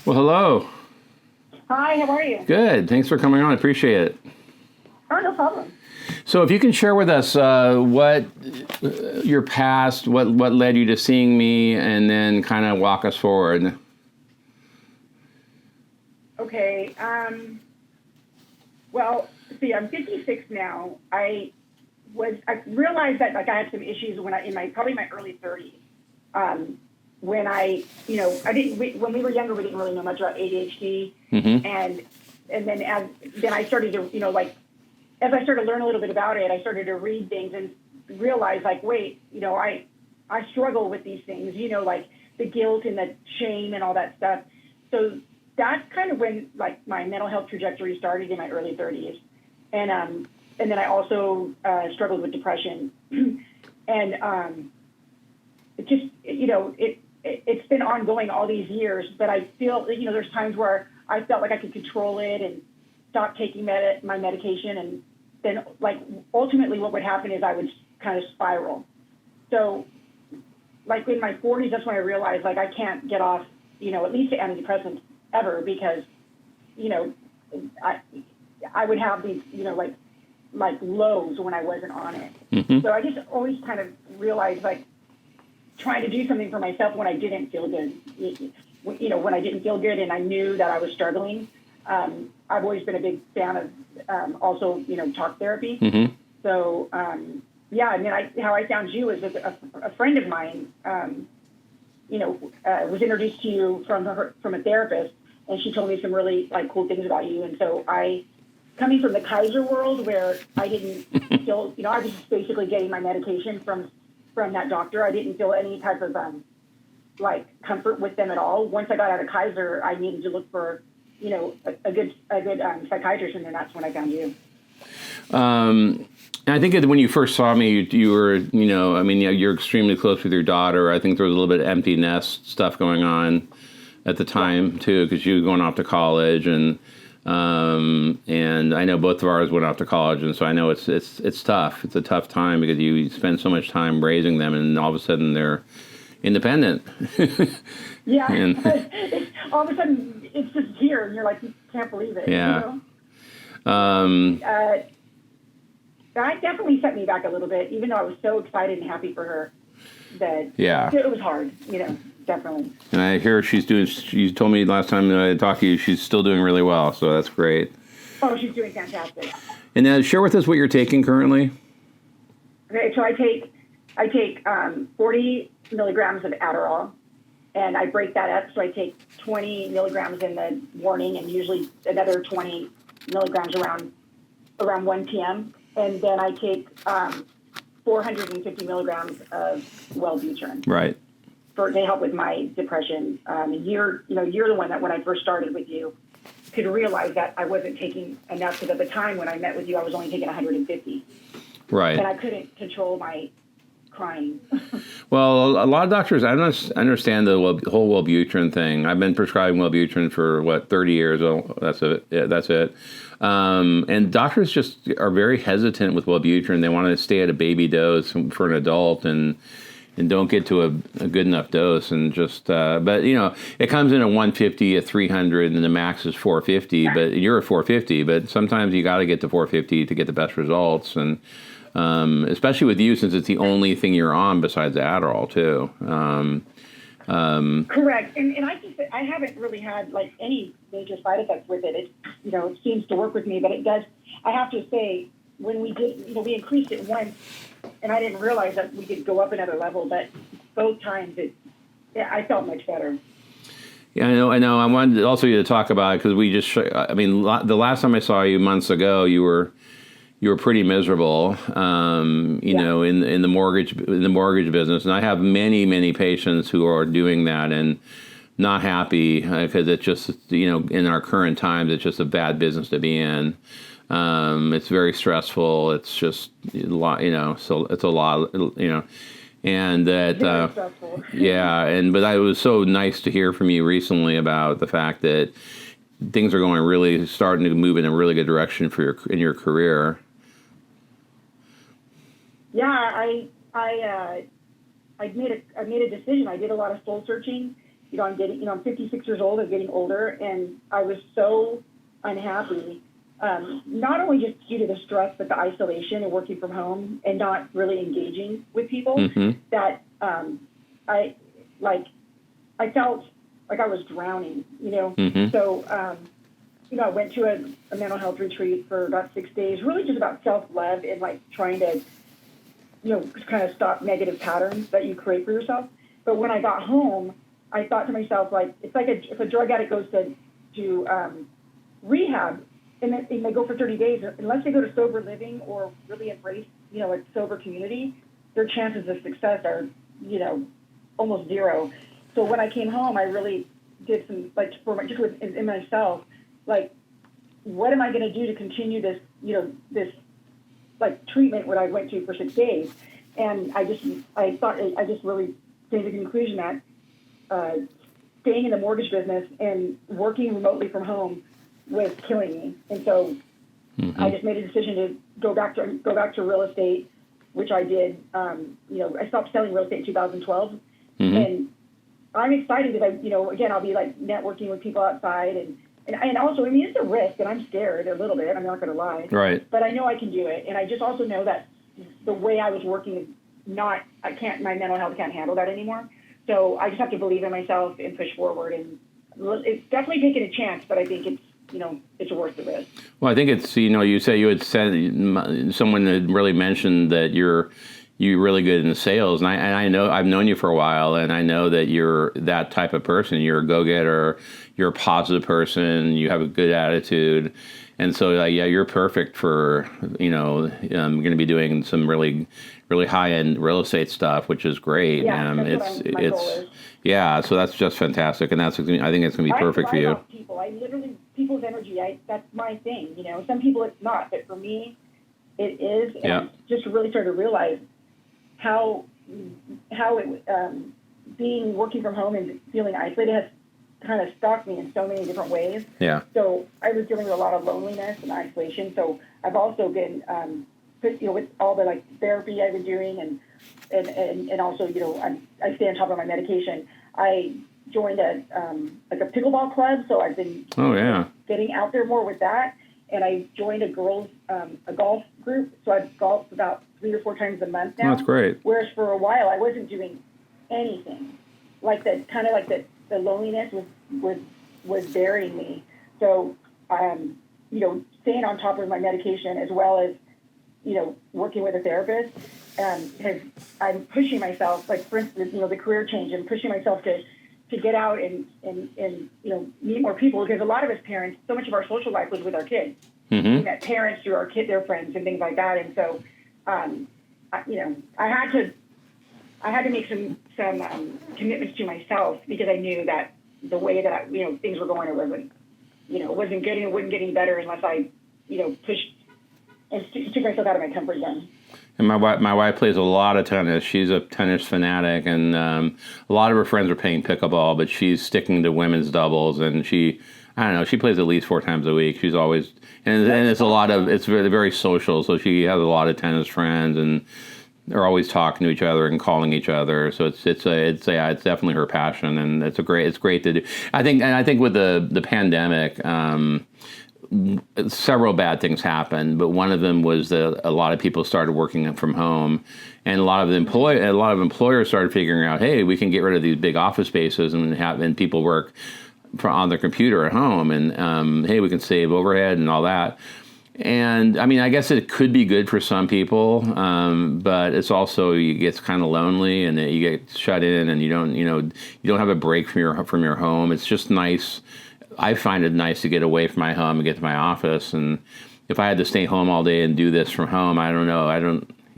Well, hello. Hi, how are you? Good. Thanks for coming on. I appreciate it. Oh, no problem. So, if you can share with us what your past, what led you to seeing me, and then kind of walk us forward. Okay. Well, see, I'm 56 now. I realized that I had some issues when in my early 30s. When when we were younger, we didn't really know much about ADHD, and then I started to as I started to learn a little bit about it, I started to read things and realize wait, I struggle with these things, like the guilt and the shame and all that stuff. So that's kind of when my mental health trajectory started in my early 30s, and then I also struggled with depression, and it just it's been ongoing all these years. But I feel there's times where I felt like I could control it and stop taking my medication, and then ultimately what would happen is I would kind of spiral. So in my 40s, that's when I realized I can't get off at least the antidepressants ever, because I would have these lows when I wasn't on it. So I just always kind of realized trying to do something for myself when I didn't feel good. When I didn't feel good and I knew that I was struggling. I've always been a big fan of also talk therapy. So and then how I found you is a friend of mine was introduced to you from a therapist, and she told me some really cool things about you. And so coming from the Kaiser world, where I didn't feel, I was just basically getting my medication from that doctor. I didn't feel any type of comfort with them at all. Once I got out of Kaiser, I needed to look for a good psychiatrist, and then that's when I found you. I think that when you first saw me, you were, you're extremely close with your daughter. I think there was a little bit of empty nest stuff going on at the time too, because you were going off to college, and I know both of ours went off to college, and so I know it's tough. It's a tough time because you spend so much time raising them, and all of a sudden they're independent. Yeah, and all of a sudden it's just here, and you're like, you can't believe it. Yeah. That definitely set me back a little bit, even though I was so excited and happy for her. That it was hard, definitely. And I hear she told me last time that I talked to you, she's still doing really well, so that's great. Oh, she's doing fantastic. And now share with us what you're taking currently. Okay, so I take 40 milligrams of Adderall, and I break that up. So I take 20 milligrams in the morning, and usually another 20 milligrams around 1 p.m. And then I take 450 milligrams of Wellbutrin. Right. To help with my depression. You're the one that when I first started with you could realize that I wasn't taking enough, because at the time when I met with you, I was only taking 150. Right. And I couldn't control my crying. Well, a lot of doctors, I understand the whole Wellbutrin thing. I've been prescribing Wellbutrin for 30 years. Oh, that's it. Yeah, that's it. And doctors just are very hesitant with Wellbutrin. They want to stay at a baby dose for an adult, and don't get to a good enough dose, and just but it comes in at 150, at 300, and the max is 450. But you're at 450. But sometimes you got to get to 450 to get the best results, and especially with you, since it's the only thing you're on besides Adderall too. Correct, and I haven't really had any major side effects with it. It seems to work with me, but it does. I have to say, when we did, we increased it once, and I didn't realize that we could go up another level. But both times, I felt much better. Yeah, I know. I wanted also you to talk about it, because we just. The last time I saw you months ago, you were pretty miserable. In the mortgage business, and I have many patients who are doing that and not happy, because it's just in our current times, it's just a bad business to be in. It's very stressful. It's just a lot, so it's a lot, and that, but it was so nice to hear from you recently about the fact that things are starting to move in a really good direction in your career. Yeah, I made a decision. I did a lot of soul searching, I'm 56 years old, I'm getting older, and I was so unhappy, not only just due to the stress, but the isolation and working from home and not really engaging with people, that I felt like I was drowning, So, I went to a mental health retreat for about 6 days, really just about self-love and like trying to, kind of stop negative patterns that you create for yourself. But when I got home, I thought to myself, like, it's like if a drug addict goes to rehab and they go for 30 days, unless they go to sober living or really embrace, a sober community, their chances of success are, almost zero. So when I came home, I really did some, like, in myself, like, what am I going to do to continue this, this, like, treatment what I went to for 6 days? And I just really came to the conclusion that staying in the mortgage business and working remotely from home was killing me. And so I just made a decision to go back to real estate, which I did. I stopped selling real estate in 2012. And I'm excited because again, I'll be like networking with people outside and also, it's a risk and I'm scared a little bit. I'm not going to lie. Right. But I know I can do it. And I just also know that the way I was working is my mental health can't handle that anymore. So I just have to believe in myself and push forward. And it's definitely taking a chance, but I think it's worth the risk. Well, I think it's, you say you had said, someone had really mentioned that you're really good in the sales. And I know, I've known you for a while, and I know that you're that type of person. You're a go-getter, you're a positive person, you have a good attitude. And so, you're perfect for, going to be doing some really, really high-end real estate stuff, which is great. Yeah, that's what my goal is. Yeah, so that's just fantastic. And I think it's going to be perfect for you. I love people. People's energy, that's my thing. Some people it's not, but for me, it is. And I just really started to realize how it, working from home and feeling isolated has kind of stalked me in so many different ways. Yeah. So I was dealing with a lot of loneliness and isolation. So I've also been, with all the like therapy I've been doing and also, I stay on top of my medication. I joined a pickleball club. So I've been getting out there more with that. And I joined a golf group. So I've golfed about 3 or 4 times a month now. Oh, that's great. Whereas for a while I wasn't doing anything. Like the loneliness was burying me. So staying on top of my medication as well as working with a therapist, I'm pushing myself. Like for instance, the career change and pushing myself to get out and meet more people, because a lot of us parents, so much of our social life was with our kids. We met parents through their friends and things like that. And so, I had to make some commitments to myself, because I knew that the way that things were going, it wasn't good, and it wasn't getting better unless I pushed and took myself out of my comfort zone. And my wife plays a lot of tennis. She's a tennis fanatic, and a lot of her friends are playing pickleball, but she's sticking to women's doubles. And she plays at least 4 times a week. She's always, and it's very, very social. So she has a lot of tennis friends, and they're always talking to each other and calling each other. So it's definitely her passion, and it's great to do. I think with the pandemic, several bad things happened, but one of them was that a lot of people started working from home, and a lot of employers started figuring out, hey, we can get rid of these big office spaces and people work on their computer at home, and hey, we can save overhead and all that. And I mean, I guess it could be good for some people, but it's also, you get kind of lonely, and you get shut in, and you don't have a break from your home. It's just nice. I find it nice to get away from my home and get to my office. And if I had to stay home all day and do this from home, I don't know. I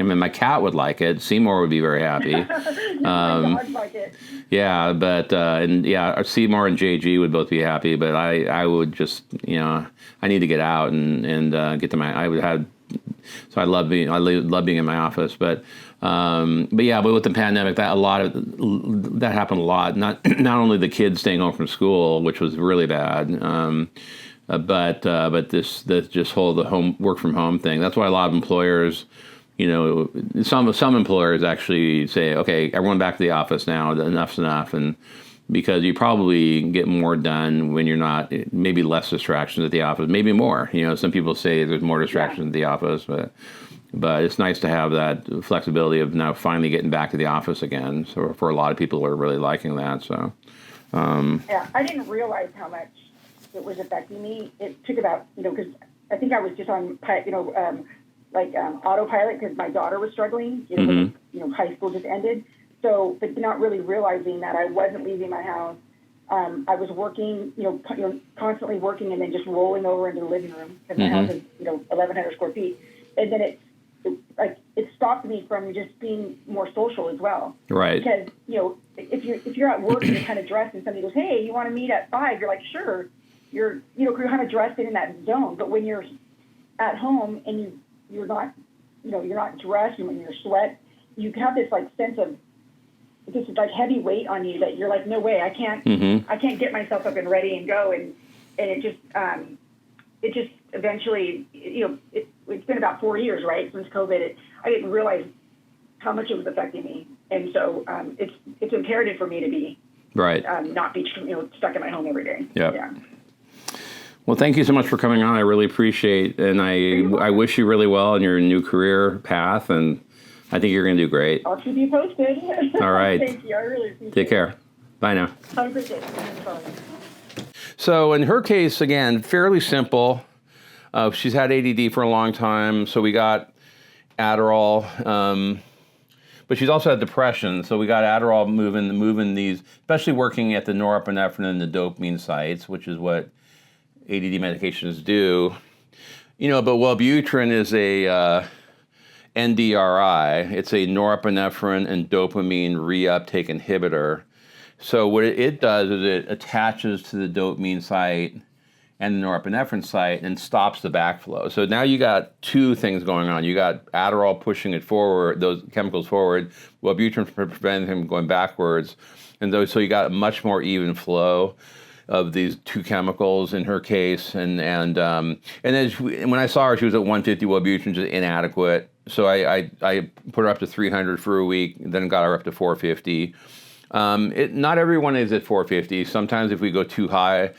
mean, my cat would like it. Seymour would be very happy. My dog like it. Yeah, but Seymour and JG would both be happy. But I would just, I need to get out and get to my. So I love being in my office. But with the pandemic, that happened a lot. Not only the kids staying home from school, which was really bad, but this whole the home work from home thing. That's why a lot of employers, some employers actually say, okay, everyone back to the office now. Enough's enough, and because you probably get more done when you're not, maybe less distractions at the office, maybe more. Some people say there's more distractions at the office, but it's nice to have that flexibility of now finally getting back to the office again. So for a lot of people are really liking that. So yeah, I didn't realize how much it was affecting me. It took about, because I think I was just on, autopilot because my daughter was struggling. When, high school just ended. So, but not really realizing that I wasn't leaving my house. I was working, constantly working, and then just rolling over into the living room because my house is, 1,100 square feet, and then it stopped me from just being more social as well. Right. Because if you're at work and you're kind of dressed, and somebody goes, "Hey, you want to meet at 5?" You're like, "Sure." You're kind of dressed in that zone. But when you're at home and you're not dressed, and when you're sweat, you have this sense of this heavy weight on you that you're like, no way, I can't get myself up and ready and go, and it just eventually, it's been about 4 years, right, since COVID. I didn't realize how much it was affecting me, and so it's imperative for me to be right, not be stuck in my home every day. Yep. Yeah. Well, thank you so much for coming on. I really appreciate, and I wish you really well in your new career path, and I think you're going to do great. I'll keep you posted. All right. Thank you. I really appreciate it. Take care. Bye now. Have a great day. Bye. So in her case, again, fairly simple. She's had ADD for a long time, so we got Adderall. But she's also had depression, so we got Adderall moving these, especially working at the norepinephrine and the dopamine sites, which is what ADD medications do. But Wellbutrin is a NDRI. It's a norepinephrine and dopamine reuptake inhibitor. So what it does is it attaches to the dopamine site and the norepinephrine site and stops the backflow. So now you got two things going on. You got Adderall pushing it forward, those chemicals forward, Wellbutrin preventing them going backwards. And so you got a much more even flow of these two chemicals in her case. And then when I saw her, she was at 150 Wellbutrin, just inadequate. So I put her up to 300 for a week, then got her up to 450. Not everyone is at 450. Sometimes if we go too high,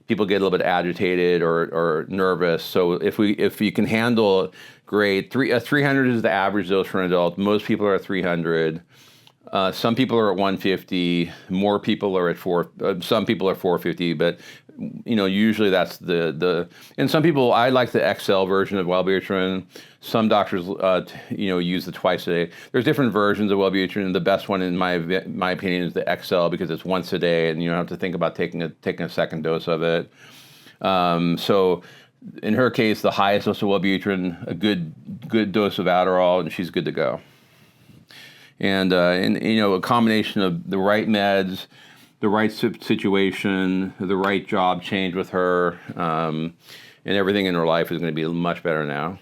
people get a little bit agitated or nervous. So if you can handle it, great. 300 is the average dose for an adult. Most people are at 300. Some people are at 150. More people are at some people are 450, but usually that's the and some people, I like the XL version of Wellbutrin. Some doctors use the twice a day. There's different versions of Wellbutrin. The best one in my opinion is the XL because it's once a day and you don't have to think about taking a second dose of it. So in her case, the highest dose of Wellbutrin, a good dose of Adderall, and she's good to go. And a combination of the right meds, the right situation, the right job change with her, and everything in her life is going to be much better now.